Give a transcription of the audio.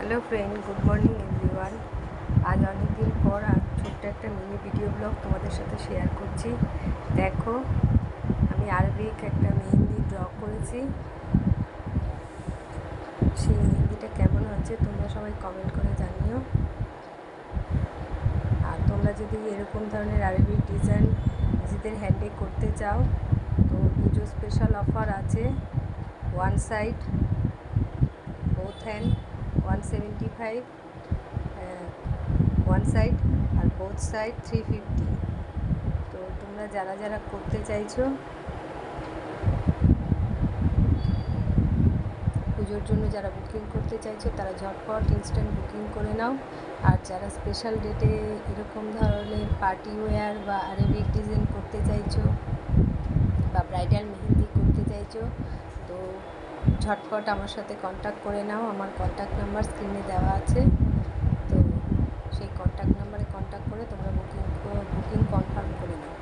Hello friend, good morning everyone. আজ অনেক দিন পর আর ছোট্ট একটা মিনি ভিডিও ব্লগ তোমাদের সাথে শেয়ার করছি। দেখো, আমি আরবিক একটা মেহেন্দি ড্র করেছি। সেই মেহেন্দিটা কেমন হয়েছে তোমরা সবাই কমেন্ট করে জানিও। আর তোমরা যদি এরকম ধরনের আরবিক ডিজাইন নিজেদের হ্যান্ডে করতে চাও তো পুজো স্পেশাল অফার আছে। One side both hand 175, one side আর বোথ সাইড 350। তো তোমরা যারা যারা করতে চাইছো, পুজোর জন্য যারা বুকিং করতে চাইছো তারা ঝটপট ইনস্ট্যান্ট বুকিং করে নাও। আর যারা স্পেশাল ডেটে এরকম ধরনের পার্টি ওয়্যার বা আরবিক ডিজাইন করতে চাইছো বা ব্রাইডাল মেহেন্দি করতে চাইছো তো ঝটপট আমার সাথে কন্ট্যাক্ট করে নাও। আমার কন্ট্যাক্ট নাম্বার স্ক্রিনে দেওয়া আছে। তো সেই কন্ট্যাক্ট নাম্বারে কন্ট্যাক্ট করে তোমরা বুকিং কনফার্ম করে নাও।